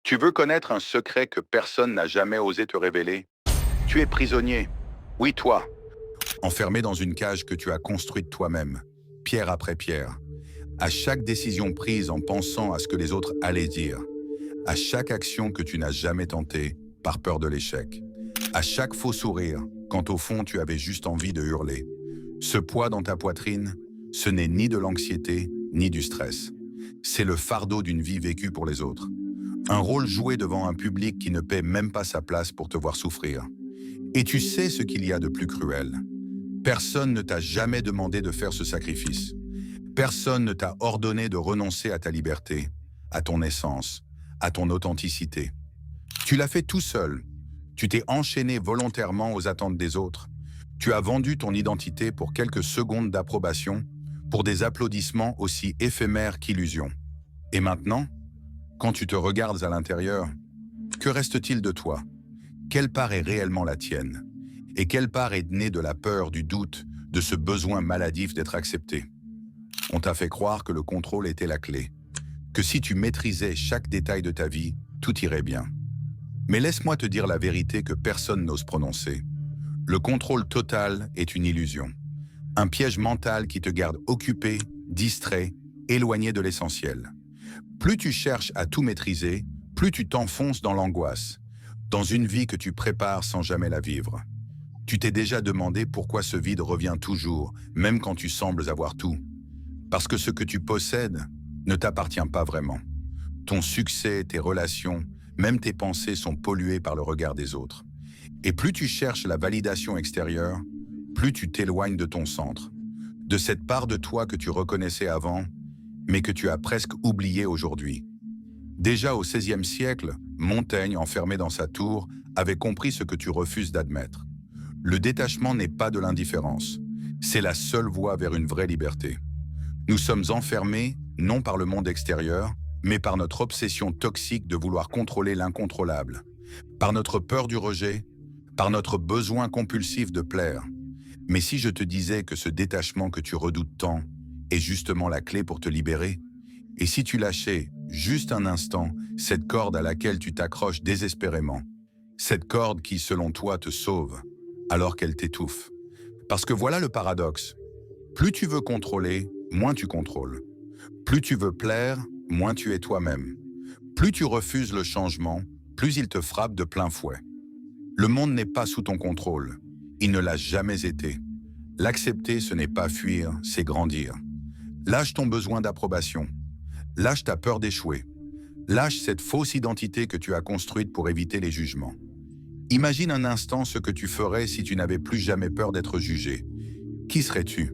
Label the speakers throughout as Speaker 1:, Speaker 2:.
Speaker 1: Tu veux connaître un secret que personne n'a jamais osé te révéler? Tu es prisonnier. Oui, toi. Enfermé dans une cage que tu as construite toi-même, pierre après pierre. À chaque décision prise en pensant à ce que les autres allaient dire. À chaque action que tu n'as jamais tentée par peur de l'échec. À chaque faux sourire, quand au fond tu avais juste envie de hurler. Ce poids dans ta poitrine, ce n'est ni de l'anxiété, ni du stress. C'est le fardeau d'une vie vécue pour les autres. Un rôle joué devant un public qui ne paie même pas sa place pour te voir souffrir. Et tu sais ce qu'il y a de plus cruel. Personne ne t'a jamais demandé de faire ce sacrifice. Personne ne t'a ordonné de renoncer à ta liberté, à ton essence, à ton authenticité. Tu l'as fait tout seul. Tu t'es enchaîné volontairement aux attentes des autres. Tu as vendu ton identité pour quelques secondes d'approbation, pour des applaudissements aussi éphémères qu'illusions. Et maintenant, quand tu te regardes à l'intérieur, que reste-t-il de toi? Quelle part est réellement la tienne? Et quelle part est née de la peur, du doute, de ce besoin maladif d'être accepté? On t'a fait croire que le contrôle était la clé, que si tu maîtrisais chaque détail de ta vie, tout irait bien. Mais laisse-moi te dire la vérité que personne n'ose prononcer. Le contrôle total est une illusion. Un piège mental qui te garde occupé, distrait, éloigné de l'essentiel. Plus tu cherches à tout maîtriser, plus tu t'enfonces dans l'angoisse, dans une vie que tu prépares sans jamais la vivre. Tu t'es déjà demandé pourquoi ce vide revient toujours, même quand tu sembles avoir tout. Parce que ce que tu possèdes ne t'appartient pas vraiment. Ton succès, tes relations, même tes pensées sont polluées par le regard des autres. Et plus tu cherches la validation extérieure, plus tu t'éloignes de ton centre, de cette part de toi que tu reconnaissais avant, mais que tu as presque oubliée aujourd'hui. Déjà au XVIe siècle, Montaigne, enfermé dans sa tour, avait compris ce que tu refuses d'admettre. Le détachement n'est pas de l'indifférence, c'est la seule voie vers une vraie liberté. Nous sommes enfermés, non par le monde extérieur, mais par notre obsession toxique de vouloir contrôler l'incontrôlable, par notre peur du rejet, par notre besoin compulsif de plaire. Mais si je te disais que ce détachement que tu redoutes tant est justement la clé pour te libérer, et si tu lâchais, juste un instant, cette corde à laquelle tu t'accroches désespérément, cette corde qui, selon toi, te sauve, alors qu'elle t'étouffe. Parce que voilà le paradoxe. Plus tu veux contrôler, moins tu contrôles. Plus tu veux plaire, moins tu es toi-même. Plus tu refuses le changement, plus il te frappe de plein fouet. Le monde n'est pas sous ton contrôle. Il ne l'a jamais été. L'accepter, ce n'est pas fuir, c'est grandir. Lâche ton besoin d'approbation. Lâche ta peur d'échouer. Lâche cette fausse identité que tu as construite pour éviter les jugements. Imagine un instant ce que tu ferais si tu n'avais plus jamais peur d'être jugé. Qui serais-tu?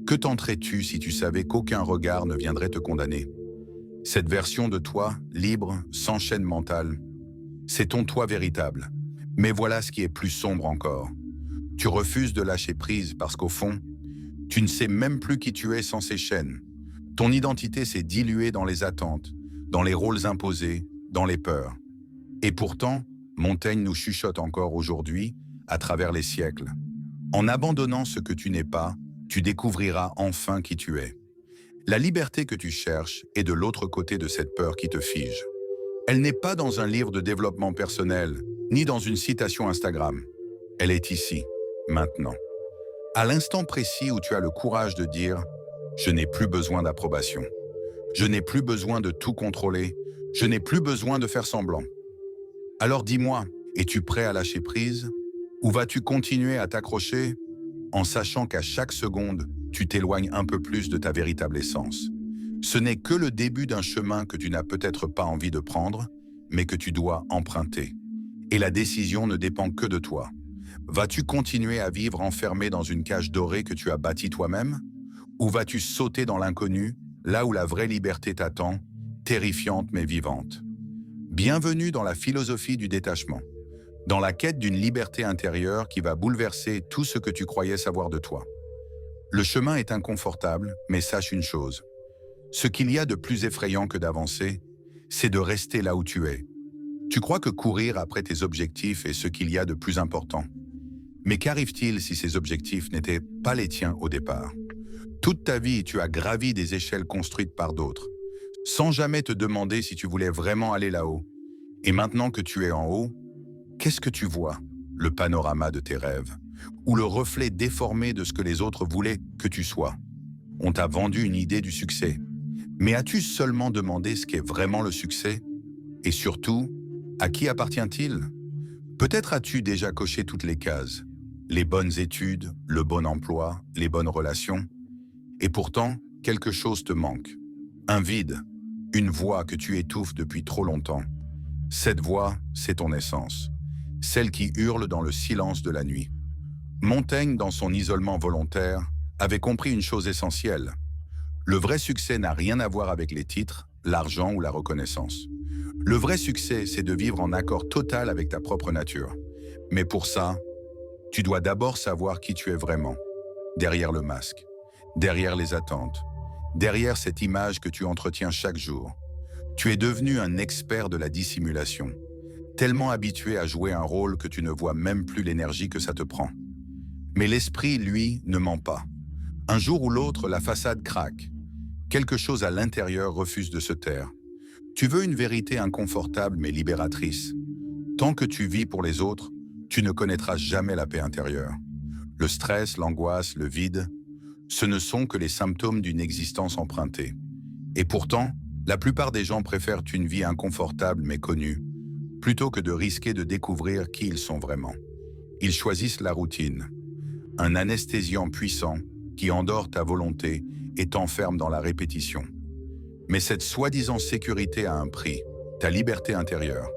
Speaker 1: Que tenterais-tu si tu savais qu'aucun regard ne viendrait te condamner? Cette version de toi, libre, sans chaîne mentale, c'est ton toi véritable. Mais voilà ce qui est plus sombre encore. Tu refuses de lâcher prise parce qu'au fond, tu ne sais même plus qui tu es sans ces chaînes. Ton identité s'est diluée dans les attentes, dans les rôles imposés, dans les peurs. Et pourtant, Montaigne nous chuchote encore aujourd'hui, à travers les siècles. En abandonnant ce que tu n'es pas, tu découvriras enfin qui tu es. La liberté que tu cherches est de l'autre côté de cette peur qui te fige. Elle n'est pas dans un livre de développement personnel, ni dans une citation Instagram. Elle est ici, maintenant. À l'instant précis où tu as le courage de dire « Je n'ai plus besoin d'approbation. Je n'ai plus besoin de tout contrôler. Je n'ai plus besoin de faire semblant. » Alors dis-moi, es-tu prêt à lâcher prise? Ou vas-tu continuer à t'accrocher en sachant qu'à chaque seconde, tu t'éloignes un peu plus de ta véritable essence? Ce n'est que le début d'un chemin que tu n'as peut-être pas envie de prendre, mais que tu dois emprunter. Et la décision ne dépend que de toi. Vas-tu continuer à vivre enfermé dans une cage dorée que tu as bâtie toi-même? Ou vas-tu sauter dans l'inconnu, là où la vraie liberté t'attend, terrifiante mais vivante? Bienvenue dans la philosophie du détachement, dans la quête d'une liberté intérieure qui va bouleverser tout ce que tu croyais savoir de toi. Le chemin est inconfortable, mais sache une chose. Ce qu'il y a de plus effrayant que d'avancer, c'est de rester là où tu es. Tu crois que courir après tes objectifs est ce qu'il y a de plus important. Mais qu'arrive-t-il si ces objectifs n'étaient pas les tiens au départ? Toute ta vie, tu as gravi des échelles construites par d'autres, sans jamais te demander si tu voulais vraiment aller là-haut. Et maintenant que tu es en haut, qu'est-ce que tu vois? Le panorama de tes rêves, ou le reflet déformé de ce que les autres voulaient que tu sois. On t'a vendu une idée du succès. Mais as-tu seulement demandé ce qu'est vraiment le succès? Et surtout, à qui appartient-il? Peut-être as-tu déjà coché toutes les cases. Les bonnes études, le bon emploi, les bonnes relations. Et pourtant, quelque chose te manque. Un vide, une voix que tu étouffes depuis trop longtemps. Cette voix, c'est ton essence. Celle qui hurle dans le silence de la nuit. Montaigne, dans son isolement volontaire, avait compris une chose essentielle. Le vrai succès n'a rien à voir avec les titres, l'argent ou la reconnaissance. Le vrai succès, c'est de vivre en accord total avec ta propre nature. Mais pour ça, tu dois d'abord savoir qui tu es vraiment, derrière le masque, derrière les attentes, derrière cette image que tu entretiens chaque jour. Tu es devenu un expert de la dissimulation, tellement habitué à jouer un rôle que tu ne vois même plus l'énergie que ça te prend. Mais l'esprit, lui, ne ment pas. Un jour ou l'autre, la façade craque. Quelque chose à l'intérieur refuse de se taire. Tu veux une vérité inconfortable mais libératrice. Tant que tu vis pour les autres, tu ne connaîtras jamais la paix intérieure. Le stress, l'angoisse, le vide, ce ne sont que les symptômes d'une existence empruntée. Et pourtant, la plupart des gens préfèrent une vie inconfortable mais connue, plutôt que de risquer de découvrir qui ils sont vraiment. Ils choisissent la routine, un anesthésiant puissant qui endort ta volonté et t'enferme dans la répétition. Mais cette soi-disant sécurité a un prix, ta liberté intérieure.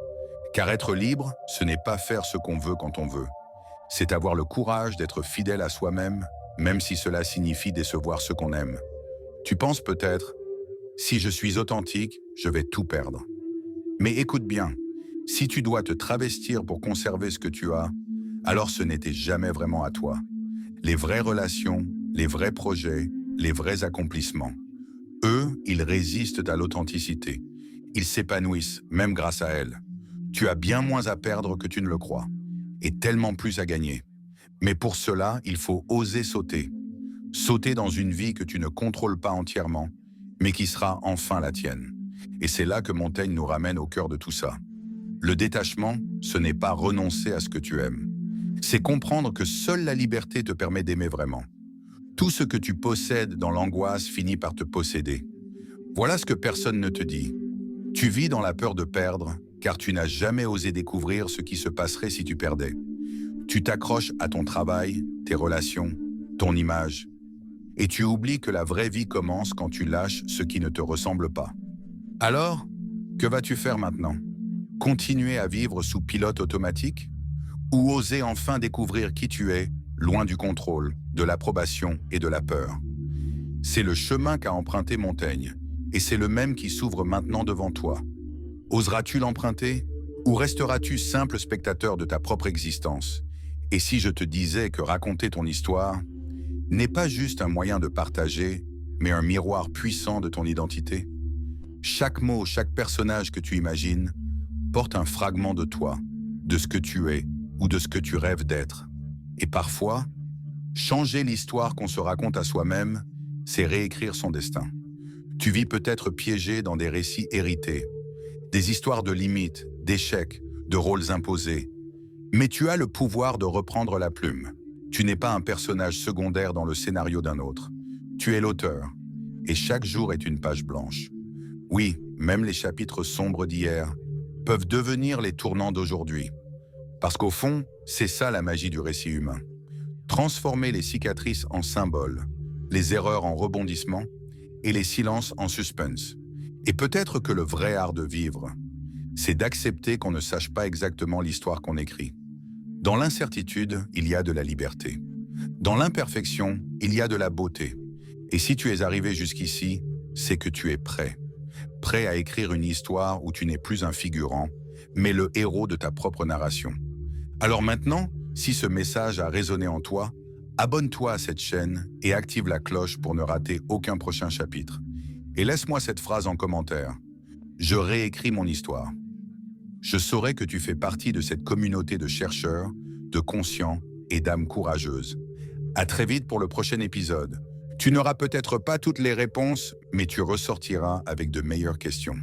Speaker 1: Car être libre, ce n'est pas faire ce qu'on veut quand on veut. C'est avoir le courage d'être fidèle à soi-même, même si cela signifie décevoir ceux qu'on aime. Tu penses peut-être, si je suis authentique, je vais tout perdre. Mais écoute bien, si tu dois te travestir pour conserver ce que tu as, alors ce n'était jamais vraiment à toi. Les vraies relations, les vrais projets, les vrais accomplissements. Eux, ils résistent à l'authenticité. Ils s'épanouissent, même grâce à elle. Tu as bien moins à perdre que tu ne le crois, et tellement plus à gagner. Mais pour cela, il faut oser sauter. Sauter dans une vie que tu ne contrôles pas entièrement, mais qui sera enfin la tienne. Et c'est là que Montaigne nous ramène au cœur de tout ça. Le détachement, ce n'est pas renoncer à ce que tu aimes. C'est comprendre que seule la liberté te permet d'aimer vraiment. Tout ce que tu possèdes dans l'angoisse finit par te posséder. Voilà ce que personne ne te dit. Tu vis dans la peur de perdre, car tu n'as jamais osé découvrir ce qui se passerait si tu perdais. Tu t'accroches à ton travail, tes relations, ton image, et tu oublies que la vraie vie commence quand tu lâches ce qui ne te ressemble pas. Alors, que vas-tu faire maintenant? Continuer à vivre sous pilote automatique? Ou oser enfin découvrir qui tu es, loin du contrôle, de l'approbation et de la peur? C'est le chemin qu'a emprunté Montaigne, et c'est le même qui s'ouvre maintenant devant toi. Oseras-tu l'emprunter? Ou resteras-tu simple spectateur de ta propre existence? Et si je te disais que raconter ton histoire n'est pas juste un moyen de partager, mais un miroir puissant de ton identité? Chaque mot, chaque personnage que tu imagines porte un fragment de toi, de ce que tu es ou de ce que tu rêves d'être. Et parfois, changer l'histoire qu'on se raconte à soi-même, c'est réécrire son destin. Tu vis peut-être piégé dans des récits hérités, des histoires de limites, d'échecs, de rôles imposés. Mais tu as le pouvoir de reprendre la plume. Tu n'es pas un personnage secondaire dans le scénario d'un autre. Tu es l'auteur, et chaque jour est une page blanche. Oui, même les chapitres sombres d'hier peuvent devenir les tournants d'aujourd'hui. Parce qu'au fond, c'est ça la magie du récit humain. Transformer les cicatrices en symboles, les erreurs en rebondissements et les silences en suspense. Et peut-être que le vrai art de vivre, c'est d'accepter qu'on ne sache pas exactement l'histoire qu'on écrit. Dans l'incertitude, il y a de la liberté. Dans l'imperfection, il y a de la beauté. Et si tu es arrivé jusqu'ici, c'est que tu es prêt. Prêt à écrire une histoire où tu n'es plus un figurant, mais le héros de ta propre narration. Alors maintenant, si ce message a résonné en toi, abonne-toi à cette chaîne et active la cloche pour ne rater aucun prochain chapitre. Et laisse-moi cette phrase en commentaire. Je réécris mon histoire. Je saurai que tu fais partie de cette communauté de chercheurs, de conscients et d'âmes courageuses. À très vite pour le prochain épisode. Tu n'auras peut-être pas toutes les réponses, mais tu ressortiras avec de meilleures questions.